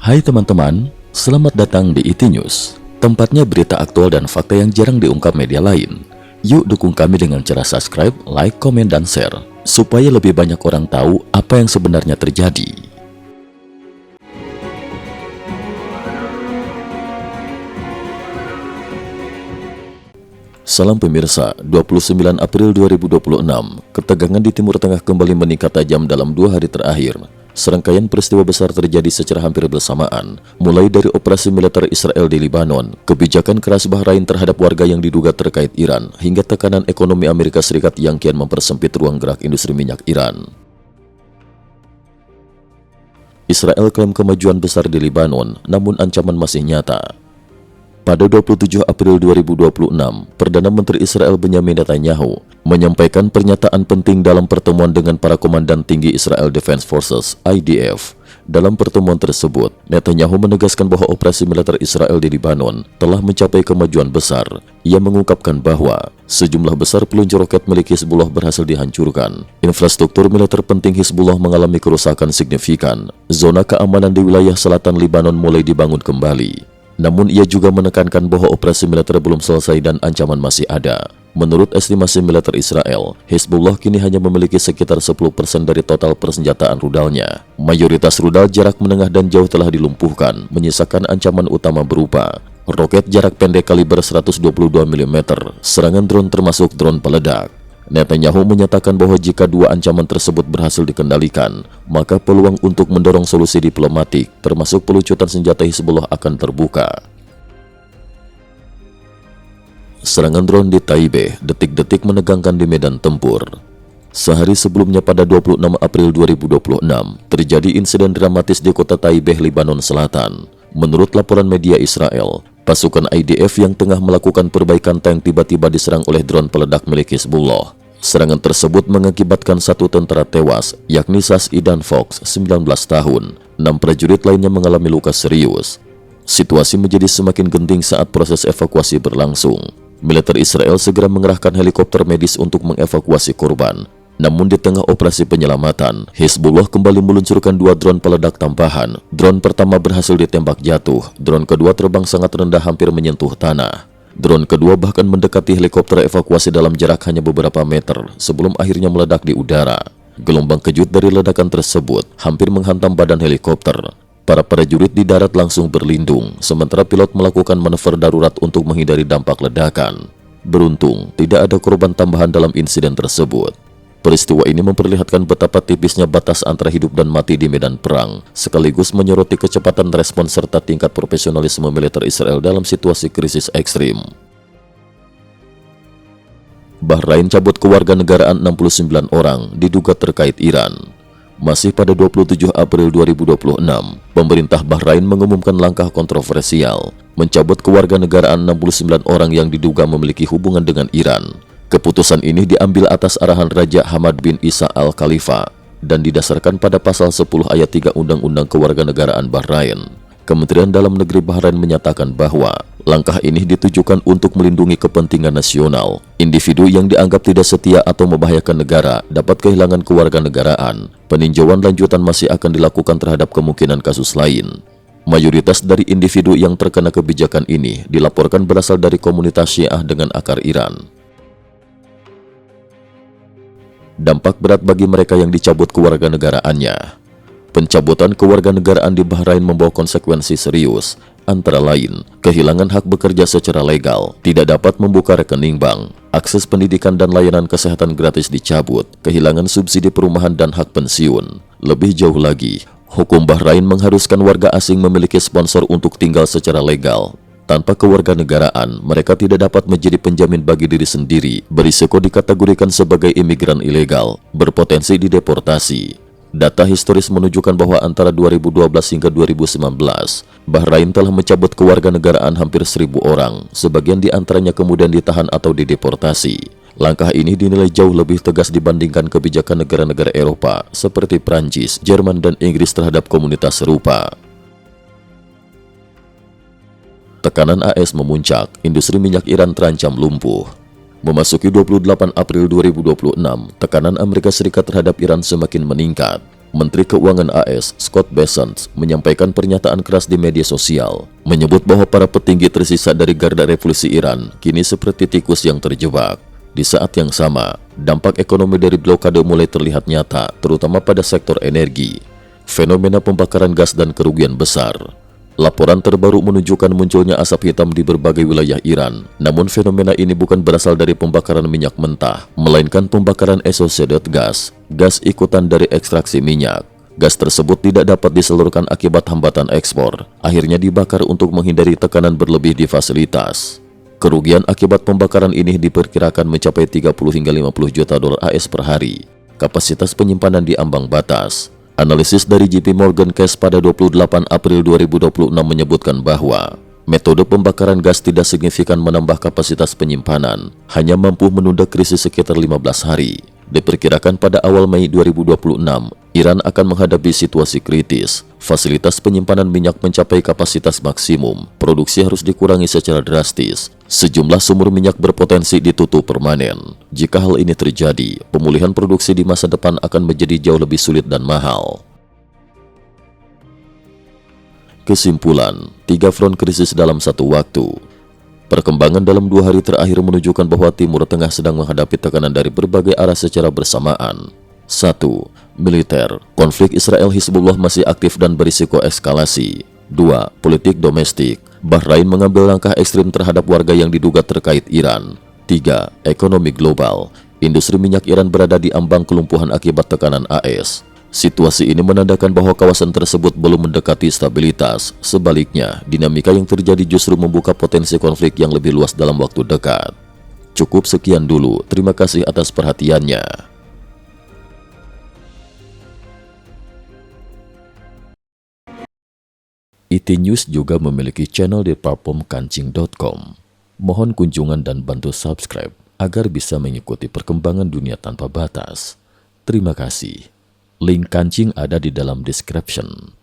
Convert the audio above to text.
Hai teman-teman, selamat datang di IT News, tempatnya berita aktual dan fakta yang jarang diungkap media lain. Yuk dukung kami dengan cara subscribe, like, komen, dan share, supaya lebih banyak orang tahu apa yang sebenarnya terjadi. Salam pemirsa, 29 April 2026, ketegangan di Timur Tengah kembali meningkat tajam dalam 2 hari terakhir. Serangkaian peristiwa besar terjadi secara hampir bersamaan, mulai dari operasi militer Israel di Lebanon, kebijakan keras Bahrain terhadap warga yang diduga terkait Iran, hingga tekanan ekonomi Amerika Serikat yang kian mempersempit ruang gerak industri minyak Iran. Israel klaim kemajuan besar di Lebanon, namun ancaman masih nyata. Pada 27 April 2026, Perdana Menteri Israel Benyamin Netanyahu menyampaikan pernyataan penting dalam pertemuan dengan para komandan tinggi Israel Defense Forces (IDF). Dalam pertemuan tersebut, Netanyahu menegaskan bahwa operasi militer Israel di Lebanon telah mencapai kemajuan besar. Ia mengungkapkan bahwa sejumlah besar peluncur roket milik Hizbullah berhasil dihancurkan. Infrastruktur militer penting Hizbullah mengalami kerusakan signifikan. Zona keamanan di wilayah selatan Lebanon mulai dibangun kembali. Namun ia juga menekankan bahwa operasi militer belum selesai dan ancaman masih ada. Menurut estimasi militer Israel, Hizbullah kini hanya memiliki sekitar 10% dari total persenjataan rudalnya. Mayoritas rudal jarak menengah dan jauh telah dilumpuhkan, menyisakan ancaman utama berupa roket jarak pendek kaliber 122 mm, serangan drone termasuk drone peledak. Netanyahu menyatakan bahwa jika dua ancaman tersebut berhasil dikendalikan, maka peluang untuk mendorong solusi diplomatik, termasuk pelucutan senjata Hizbullah, akan terbuka. Serangan drone di Taibeh, detik-detik menegangkan di medan tempur. Sehari sebelumnya pada 26 April 2026, terjadi insiden dramatis di kota Taibeh, Lebanon Selatan. Menurut laporan media Israel, pasukan IDF yang tengah melakukan perbaikan tank tiba-tiba diserang oleh drone peledak milik Hizbullah. Serangan tersebut mengakibatkan 1 tentara tewas, yakni Sas Idan Fox, 19 tahun. 6 prajurit lainnya mengalami luka serius. Situasi menjadi semakin genting saat proses evakuasi berlangsung. Militer Israel segera mengerahkan helikopter medis untuk mengevakuasi korban. Namun di tengah operasi penyelamatan, Hizbullah kembali meluncurkan 2 drone peledak tambahan. Drone pertama berhasil ditembak jatuh, drone kedua terbang sangat rendah hampir menyentuh tanah. Drone kedua bahkan mendekati helikopter evakuasi dalam jarak hanya beberapa meter sebelum akhirnya meledak di udara. Gelombang kejut dari ledakan tersebut hampir menghantam badan helikopter. Para prajurit di darat langsung berlindung, sementara pilot melakukan manuver darurat untuk menghindari dampak ledakan. Beruntung, tidak ada korban tambahan dalam insiden tersebut. Peristiwa ini memperlihatkan betapa tipisnya batas antara hidup dan mati di medan perang, sekaligus menyoroti kecepatan respons serta tingkat profesionalisme militer Israel dalam situasi krisis ekstrim. Bahrain cabut kewarganegaraan 69 orang diduga terkait Iran. Masih pada 27 April 2026, pemerintah Bahrain mengumumkan langkah kontroversial, mencabut kewarganegaraan 69 orang yang diduga memiliki hubungan dengan Iran. Keputusan ini diambil atas arahan Raja Hamad bin Isa Al-Khalifa dan didasarkan pada pasal 10 ayat 3 Undang-Undang Kewarganegaraan Bahrain. Kementerian Dalam Negeri Bahrain menyatakan bahwa langkah ini ditujukan untuk melindungi kepentingan nasional. Individu yang dianggap tidak setia atau membahayakan negara dapat kehilangan kewarganegaraan. Peninjauan lanjutan masih akan dilakukan terhadap kemungkinan kasus lain. Mayoritas dari individu yang terkena kebijakan ini dilaporkan berasal dari komunitas Syiah dengan akar Iran. Dampak berat bagi mereka yang dicabut kewarganegaraannya. Pencabutan kewarganegaraan di Bahrain membawa konsekuensi serius, antara lain kehilangan hak bekerja secara legal, tidak dapat membuka rekening bank, akses pendidikan dan layanan kesehatan gratis dicabut, kehilangan subsidi perumahan dan hak pensiun. Lebih jauh lagi, hukum Bahrain mengharuskan warga asing memiliki sponsor untuk tinggal secara legal. Tanpa kewarganegaraan, mereka tidak dapat menjadi penjamin bagi diri sendiri, berisiko dikategorikan sebagai imigran ilegal, berpotensi dideportasi. Data historis menunjukkan bahwa antara 2012 hingga 2019, Bahrain telah mencabut kewarganegaraan hampir 1.000 orang, sebagian di antaranya kemudian ditahan atau dideportasi. Langkah ini dinilai jauh lebih tegas dibandingkan kebijakan negara-negara Eropa, seperti Prancis, Jerman, dan Inggris terhadap komunitas serupa. Tekanan AS memuncak, industri minyak Iran terancam lumpuh. Memasuki 28 April 2026, tekanan Amerika Serikat terhadap Iran semakin meningkat. Menteri Keuangan AS, Scott Bessent, menyampaikan pernyataan keras di media sosial, menyebut bahwa para petinggi tersisa dari Garda Revolusi Iran kini seperti tikus yang terjebak. Di saat yang sama, dampak ekonomi dari blokade mulai terlihat nyata, terutama pada sektor energi. Fenomena pembakaran gas dan kerugian besar. Laporan terbaru menunjukkan munculnya asap hitam di berbagai wilayah Iran. Namun fenomena ini bukan berasal dari pembakaran minyak mentah, melainkan pembakaran associated gas, gas ikutan dari ekstraksi minyak. Gas tersebut tidak dapat disalurkan akibat hambatan ekspor, akhirnya dibakar untuk menghindari tekanan berlebih di fasilitas. Kerugian akibat pembakaran ini diperkirakan mencapai 30 hingga 50 juta dolar AS per hari. Kapasitas penyimpanan di ambang batas. Analisis dari JP Morgan Chase pada 28 April 2026 menyebutkan bahwa metode pembakaran gas tidak signifikan menambah kapasitas penyimpanan, hanya mampu menunda krisis sekitar 15 hari. Diperkirakan pada awal Mei 2026, Iran akan menghadapi situasi kritis. Fasilitas penyimpanan minyak mencapai kapasitas maksimum, produksi harus dikurangi secara drastis. Sejumlah sumur minyak berpotensi ditutup permanen. Jika hal ini terjadi, pemulihan produksi di masa depan akan menjadi jauh lebih sulit dan mahal. Kesimpulan, 3 front krisis dalam satu waktu. Perkembangan dalam 2 hari terakhir menunjukkan bahwa Timur Tengah sedang menghadapi tekanan dari berbagai arah secara bersamaan. 1. Militer. Konflik Israel-Hizbullah masih aktif dan berisiko eskalasi. 2. Politik domestik. Bahrain mengambil langkah ekstrim terhadap warga yang diduga terkait Iran. 3. Ekonomi global. Industri minyak Iran berada di ambang kelumpuhan akibat tekanan AS. Situasi ini menandakan bahwa kawasan tersebut belum mendekati stabilitas. Sebaliknya, dinamika yang terjadi justru membuka potensi konflik yang lebih luas dalam waktu dekat. Cukup sekian dulu. Terima kasih atas perhatiannya. IT News juga memiliki channel di platform kancing.com. Mohon kunjungan dan bantu subscribe agar bisa mengikuti perkembangan dunia tanpa batas. Terima kasih. Link kancing ada di dalam description.